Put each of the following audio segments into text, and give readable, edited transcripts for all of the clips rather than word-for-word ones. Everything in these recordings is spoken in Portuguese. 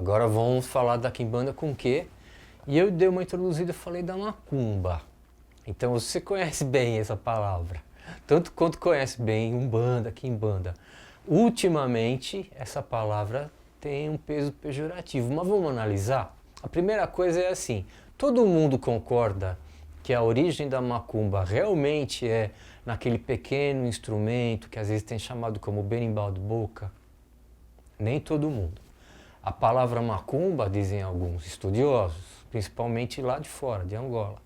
agora vamos falar da quimbanda com o quê? E eu dei uma introduzida, falei da macumba. Então você conhece bem essa palavra, tanto quanto conhece bem umbanda, quimbanda. Ultimamente, essa palavra tem um peso pejorativo, mas vamos analisar? A primeira coisa é assim, todo mundo concorda que a origem da macumba realmente é naquele pequeno instrumento que às vezes tem chamado como berimbau de boca? Nem todo mundo. A palavra macumba, dizem alguns estudiosos, principalmente lá de fora, de Angola,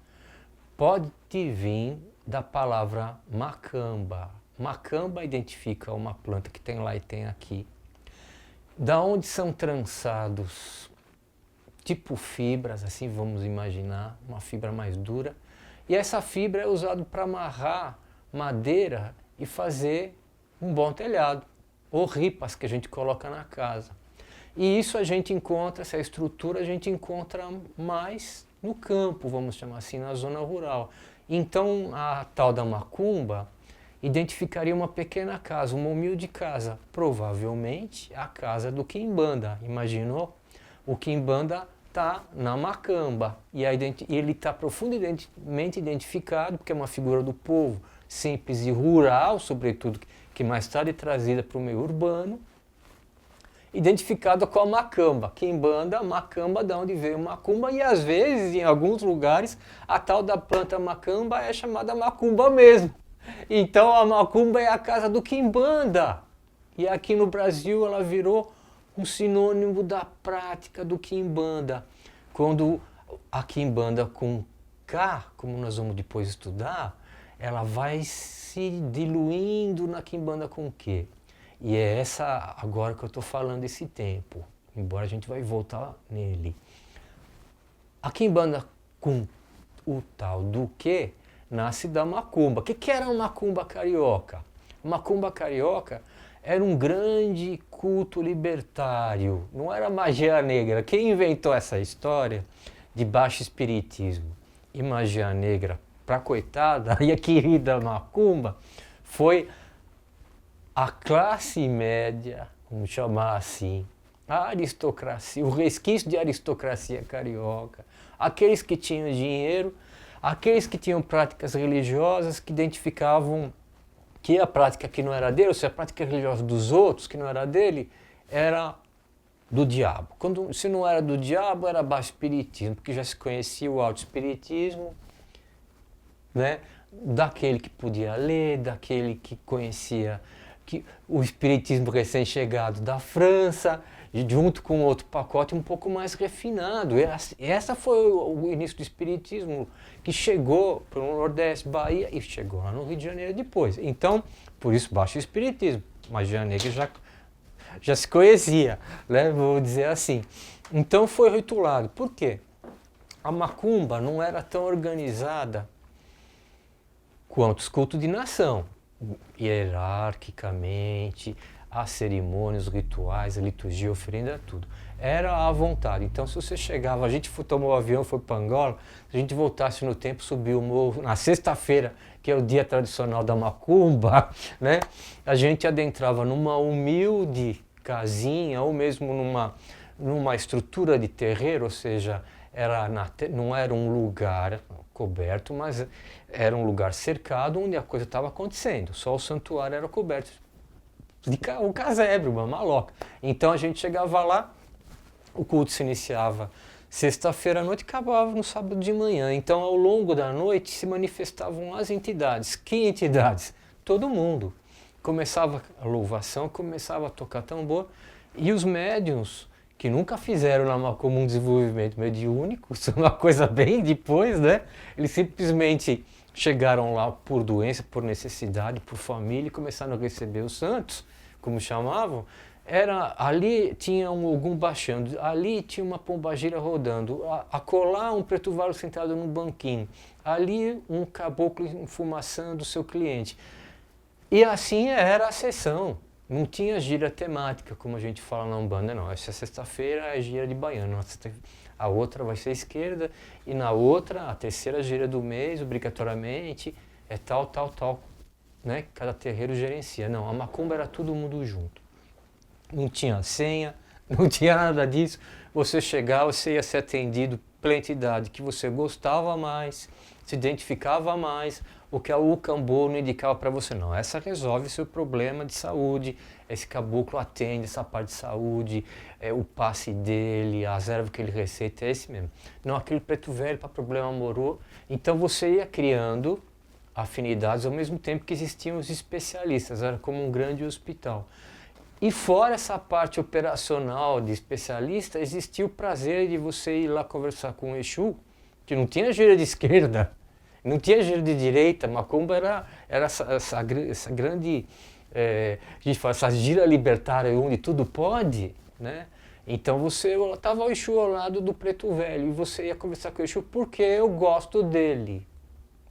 pode vir da palavra macamba. Macamba identifica uma planta que tem lá e tem aqui. Da onde são trançados tipo fibras, assim vamos imaginar, uma fibra mais dura. E essa fibra é usada para amarrar madeira e fazer um bom telhado, ou ripas que a gente coloca na casa. E isso a gente encontra, essa estrutura a gente encontra mais no campo, vamos chamar assim, na zona rural. Então a tal da macumba identificaria uma pequena casa, uma humilde casa, provavelmente a casa do quimbanda. Imaginou? O quimbanda está na macamba e ele está profundamente identificado, porque é uma figura do povo simples e rural, sobretudo, que mais tarde é trazida para o meio urbano, identificada com a macamba. Quimbanda, macamba, de onde veio macumba, e às vezes, em alguns lugares, a tal da planta macamba é chamada macumba mesmo. Então a macumba é a casa do quimbanda. E aqui no Brasil ela virou um sinônimo da prática do quimbanda. Quando a quimbanda com K, como nós vamos depois estudar, ela vai se diluindo na quimbanda com Q. E é essa agora que eu estou falando esse tempo, embora a gente vai voltar nele. A quimbanda com o tal do Q nasce da macumba. O que era a macumba carioca? A macumba carioca era um grande culto libertário, não era magia negra. Quem inventou essa história de baixo espiritismo e magia negra para a coitada e a querida macumba foi a classe média, vamos chamar assim, a aristocracia, o resquício de aristocracia carioca, aqueles que tinham dinheiro, aqueles que tinham práticas religiosas que identificavam que a prática que não era dele, ou seja, a prática religiosa dos outros, que não era dele, era do diabo. Se não era do diabo, era baixo espiritismo, porque já se conhecia o alto espiritismo, né? Daquele que podia ler, daquele que conhecia o espiritismo recém-chegado da França, junto com outro pacote um pouco mais refinado. Essa foi o início do espiritismo, que chegou para o Nordeste, Bahia, e chegou lá no Rio de Janeiro depois. Então, por isso, baixo espiritismo. Magia negra já se conhecia, né? Vou dizer assim. Então foi rotulado. Por quê? A macumba não era tão organizada quanto os cultos de nação. Hierarquicamente, as cerimônias, os rituais, a liturgia, a oferenda, tudo. Era à vontade. Então, se você chegava, a gente tomou o avião, foi para Angola, se a gente voltasse no tempo, subiu o morro, na sexta-feira, que é o dia tradicional da macumba, né? A gente adentrava numa humilde casinha, ou mesmo numa estrutura de terreiro, ou seja, não era um lugar coberto, mas era um lugar cercado onde a coisa estava acontecendo. Só o santuário era coberto de um casebre, uma maloca. Então a gente chegava lá, o culto se iniciava sexta-feira à noite e acabava no sábado de manhã. Então ao longo da noite se manifestavam as entidades. Que entidades? Todo mundo. Começava a louvação, começava a tocar tambor, e os médiuns, que nunca fizeram na macumba um desenvolvimento mediúnico, isso é uma coisa bem depois, né? Eles simplesmente chegaram lá por doença, por necessidade, por família, e começaram a receber os santos, como chamavam. Ali tinha um ogum baixando, ali tinha uma pombagira rodando, acolá um preto velho sentado num banquinho, ali um caboclo enfumaçando o seu cliente. E assim era a sessão. Não tinha gira temática, como a gente fala na Umbanda, não. Essa sexta-feira é gira de baiano, a outra vai ser esquerda, e na outra, a terceira gira do mês, obrigatoriamente, é tal, tal, tal, né? Cada terreiro gerencia. Não, a macumba era todo mundo junto. Não tinha senha, Não tinha nada disso. Você chegava, você ia ser atendido pela entidade que você gostava mais, se identificava mais, o que a Ucambô não indicava para você. Não, essa resolve seu problema de saúde, esse caboclo atende essa parte de saúde, o passe dele, as ervas que ele receita, é esse mesmo. Não, aquele preto velho para problema amoroso. Então você ia criando afinidades ao mesmo tempo que existiam os especialistas, era como um grande hospital. E fora essa parte operacional de especialista, existia o prazer de você ir lá conversar com o Exu, que não tinha gira de esquerda, não tinha gira de direita, Macumba era essa grande, a gente fala, essa gira libertária onde tudo pode, né? Então você estava o Exu ao lado do preto velho e você ia conversar com o Exu porque eu gosto dele,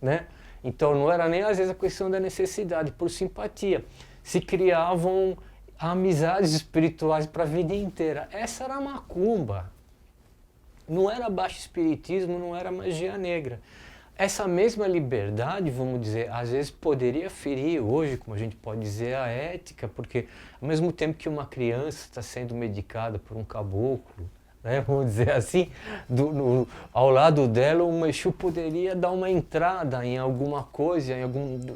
né? Então não era nem às vezes a questão da necessidade, por simpatia. Se criavam amizades espirituais para a vida inteira. Essa era a macumba. Não era baixo espiritismo, não era magia negra. Essa mesma liberdade, vamos dizer, às vezes poderia ferir hoje, como a gente pode dizer, a ética, porque ao mesmo tempo que uma criança está sendo medicada por um caboclo, né, vamos dizer assim, ao lado dela o Exu poderia dar uma entrada em alguma coisa,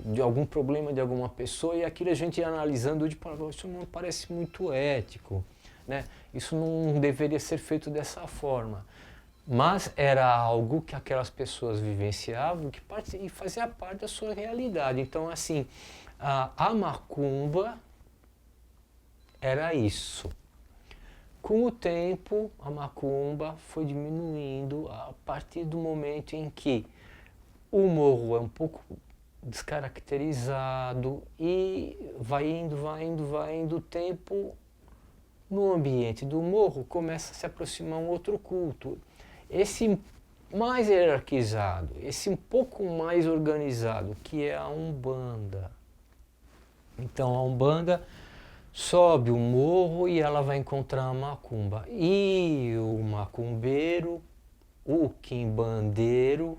de algum problema de alguma pessoa, e aquilo a gente ia analisando de falar, isso não parece muito ético, né? Isso não deveria ser feito dessa forma. Mas era algo que aquelas pessoas vivenciavam e fazia parte da sua realidade. Então, assim, a macumba era isso. Com o tempo, a macumba foi diminuindo a partir do momento em que o morro é um pouco descaracterizado e vai indo o tempo, no ambiente do morro começa a se aproximar um outro culto. Esse mais hierarquizado, esse um pouco mais organizado, que é a Umbanda. Então a Umbanda sobe o morro e ela vai encontrar a macumba. E o macumbeiro, o quimbandeiro,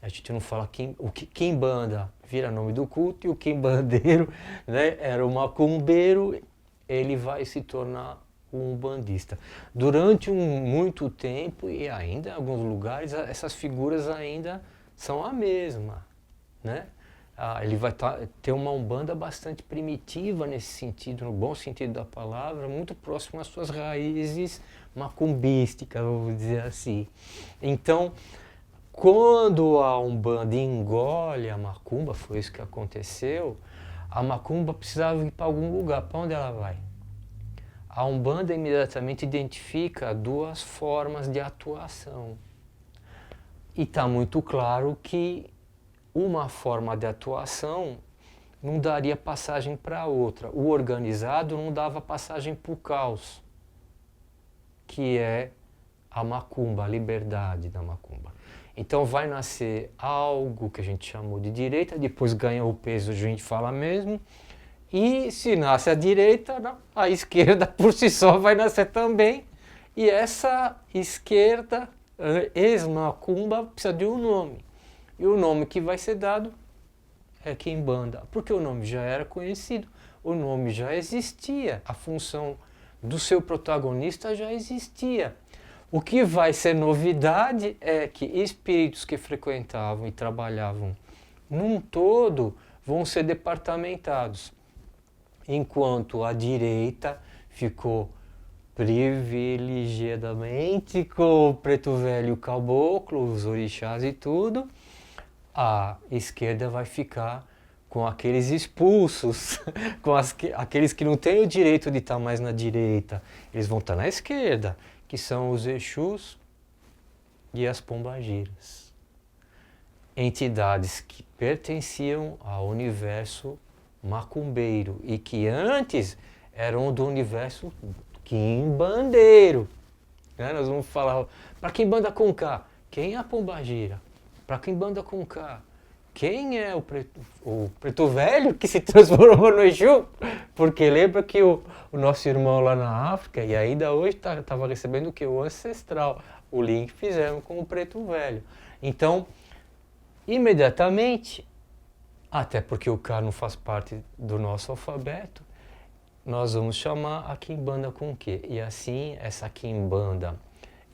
a gente não fala o quimbanda vira nome do culto, e o quimbandeiro, né, era o macumbeiro, ele vai se tornar um umbandista. Durante muito tempo, e ainda em alguns lugares, essas figuras ainda são a mesma, né? Ele vai ter uma umbanda bastante primitiva nesse sentido, no bom sentido da palavra, muito próximo às suas raízes macumbísticas, vamos dizer assim. Então, quando a umbanda engole a macumba, foi isso que aconteceu, a macumba precisava ir para algum lugar. Para onde ela vai? A Umbanda imediatamente identifica duas formas de atuação. E está muito claro que uma forma de atuação não daria passagem para outra. O organizado não dava passagem para o caos, que é a macumba, a liberdade da macumba. Então vai nascer algo que a gente chamou de direita, depois ganha o peso, a gente fala mesmo, e se nasce a direita, a esquerda por si só vai nascer também, e essa esquerda, ex-macumba, precisa de um nome. E o nome que vai ser dado é Quimbanda, porque o nome já era conhecido, o nome já existia, a função do seu protagonista já existia. O que vai ser novidade é que espíritos que frequentavam e trabalhavam num todo vão ser departamentados, enquanto a direita ficou privilegiadamente com o preto velho caboclo, os orixás e tudo, a esquerda vai ficar com aqueles expulsos, com aqueles que não têm o direito de estar mais na direita, eles vão estar na esquerda, que são os Exus e as Pombagiras. Entidades que pertenciam ao universo macumbeiro e que antes eram do universo quimbandeiro. Né? Nós vamos falar, para quem banda com K, quem é a Pombagira? Para quem banda com K, quem é o preto velho que se transformou no Exu? Porque lembra que o nosso irmão lá na África, e ainda hoje estava recebendo o que? O ancestral. O link fizemos com o preto velho. Então, imediatamente, até porque o K não faz parte do nosso alfabeto, nós vamos chamar a quimbanda com o quê? E assim, essa quimbanda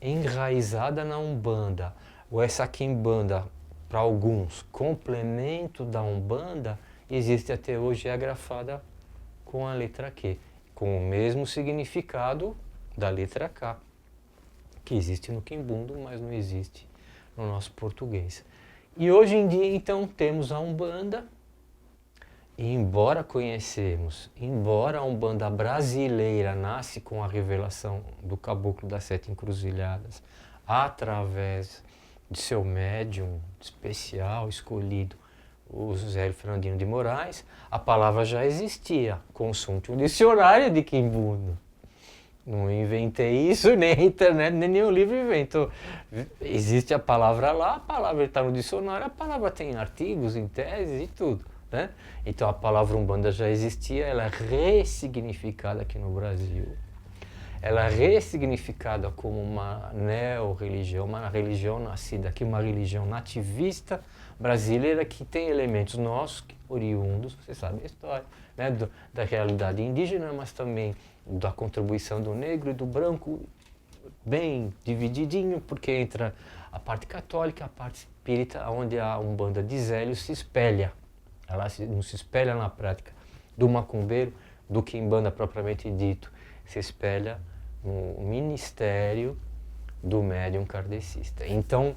enraizada na Umbanda, ou essa quimbanda, para alguns, complemento da Umbanda, existe até hoje, é grafada com a letra Q, com o mesmo significado da letra K, que existe no quimbundo, mas não existe no nosso português. E hoje em dia, então, temos a Umbanda, e embora a Umbanda brasileira nasce com a revelação do Caboclo das Sete Encruzilhadas, através de seu médium especial, escolhido, o José Fernandinho de Moraes, a palavra já existia, consulte um dicionário de quimbundo. Não inventei isso, nem a internet, nem nenhum livro inventou. Existe a palavra lá, a palavra está no dicionário, a palavra tem artigos, em tese e tudo. Né? Então a palavra Umbanda já existia, ela é ressignificada aqui no Brasil. Ela é ressignificada como uma neo-religião, uma religião nascida aqui, uma religião nativista brasileira que tem elementos nossos, oriundos, você sabe a história, né? Da realidade indígena, mas também da contribuição do negro e do branco, bem divididinho, porque entra a parte católica, a parte espírita, onde a Umbanda de Zélio se espelha. Ela não se espelha na prática do macumbeiro, do quimbanda propriamente dito, se espelha no ministério do médium kardecista. Então,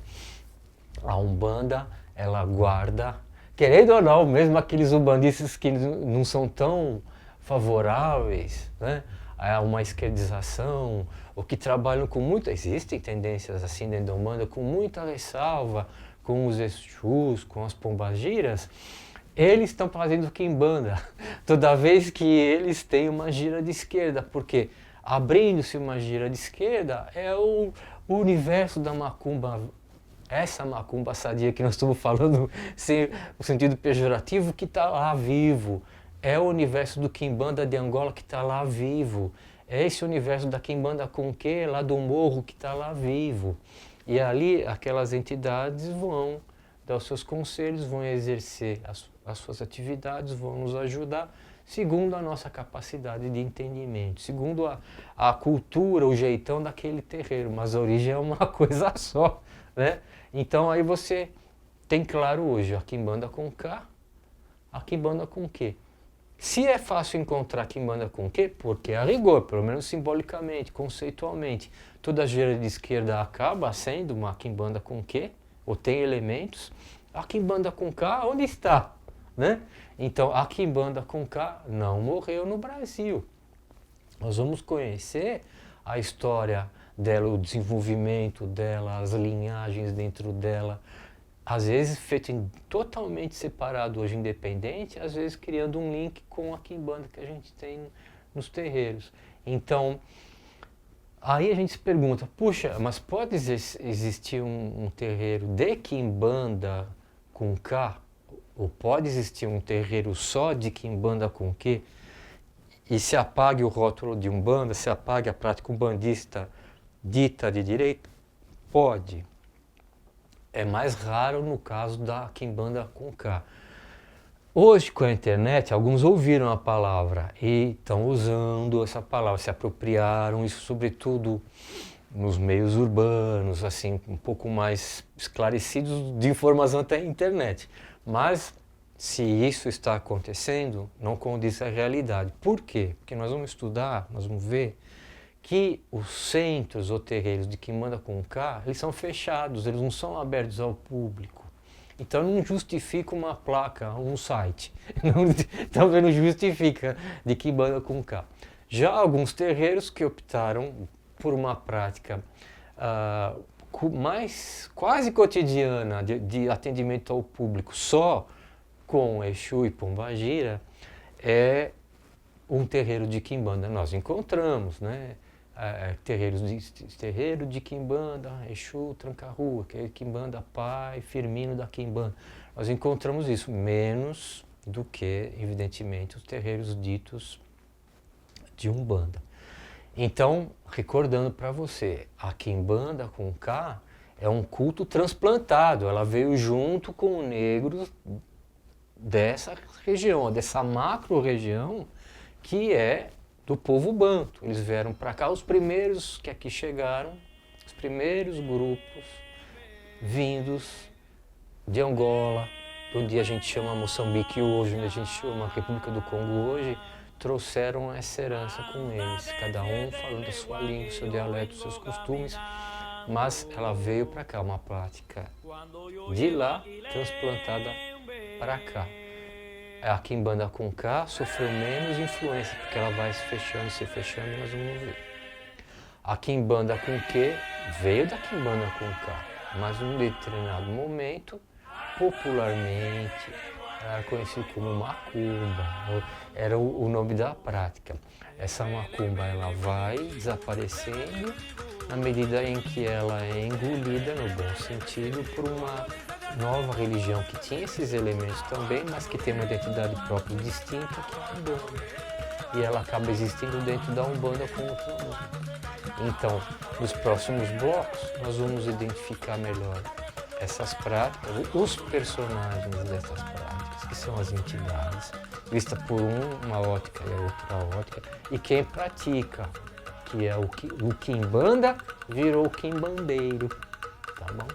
a Umbanda, ela guarda, querendo ou não, mesmo aqueles umbandistas que não são tão favoráveis, né, a uma esquerdização, ou que trabalham com muita, existem tendências assim dentro da Umbanda, com muita ressalva, com os Exus, com as pombagiras, eles estão fazendo quimbanda toda vez que eles têm uma gira de esquerda, porque abrindo-se uma gira de esquerda é o universo da macumba, essa macumba sadia que nós estamos falando sem o sentido pejorativo, que está lá vivo. É o universo do quimbanda de Angola que está lá vivo. É esse universo da quimbanda Conquê, lá do morro, que está lá vivo. E ali aquelas entidades vão dar os seus conselhos, vão exercer as suas atividades, vão nos ajudar, segundo a nossa capacidade de entendimento, segundo a cultura, o jeitão daquele terreiro, mas a origem é uma coisa só, né? Então aí você tem claro hoje a quimbanda com K, a quimbanda com Q. Se é fácil encontrar quimbanda com Q, porque a rigor, pelo menos simbolicamente, conceitualmente, toda gira de esquerda acaba sendo uma quimbanda com Q, ou tem elementos, a quimbanda com K, onde está? Né? Então, a quimbanda com K não morreu no Brasil. Nós vamos conhecer a história dela, o desenvolvimento dela, as linhagens dentro dela, às vezes feito totalmente separado, hoje independente, às vezes criando um link com a quimbanda que a gente tem nos terreiros. Então, aí a gente se pergunta, puxa, mas pode existir um terreiro de quimbanda com K? Ou pode existir um terreiro só de quimbanda com Q? E se apague o rótulo de Umbanda, se apague a prática umbandista dita de direito? Pode. É mais raro no caso da quimbanda com K. Hoje, com a internet, alguns ouviram a palavra e estão usando essa palavra, se apropriaram, isso sobretudo nos meios urbanos, assim, um pouco mais esclarecidos de informação até a internet. Mas, se isso está acontecendo, não condiz à realidade. Por quê? Porque nós vamos estudar, nós vamos ver que os centros ou terreiros de quimbanda com K, eles são fechados, eles não são abertos ao público. Então não justifica uma placa, um site. Então não justifica de quimbanda com K. Já alguns terreiros que optaram por uma prática mais quase cotidiana de atendimento ao público só com Exu e Pombagira, é um terreiro de quimbanda. Nós encontramos, né? Terreiro de quimbanda, Exu Tranca-Rua, que é quimbanda Pai Firmino da quimbanda. Nós encontramos isso, menos do que, evidentemente, os terreiros ditos de Umbanda. Então, recordando para você, a quimbanda com K é um culto transplantado, ela veio junto com o negro dessa região, dessa macro-região, que é do povo banto. Eles vieram para cá, os primeiros que aqui chegaram, os primeiros grupos vindos de Angola, onde a gente chama Moçambique hoje, onde a gente chama República do Congo hoje, trouxeram essa herança com eles, cada um falando a sua língua, o seu dialeto, os seus costumes, mas ela veio para cá, uma prática de lá transplantada para cá. A quimbanda com K sofreu menos influência, porque ela vai se fechando, nós vamos ver. A quimbanda com Q veio da quimbanda com K, mas em um determinado momento, popularmente, era conhecido como macumba, era o nome da prática. Essa macumba ela vai desaparecendo na medida em que ela é engolida, no bom sentido, por uma nova religião que tinha esses elementos também, mas que tem uma identidade própria e distinta, que é a Umbanda. E ela acaba existindo dentro da Umbanda com outro nome. Então, nos próximos blocos, nós vamos identificar melhor essas práticas, os personagens dessas práticas, que são as entidades, vista por uma ótica e a outra ótica, e quem pratica, que é o quimbanda, virou o quimbandeiro, tá bom?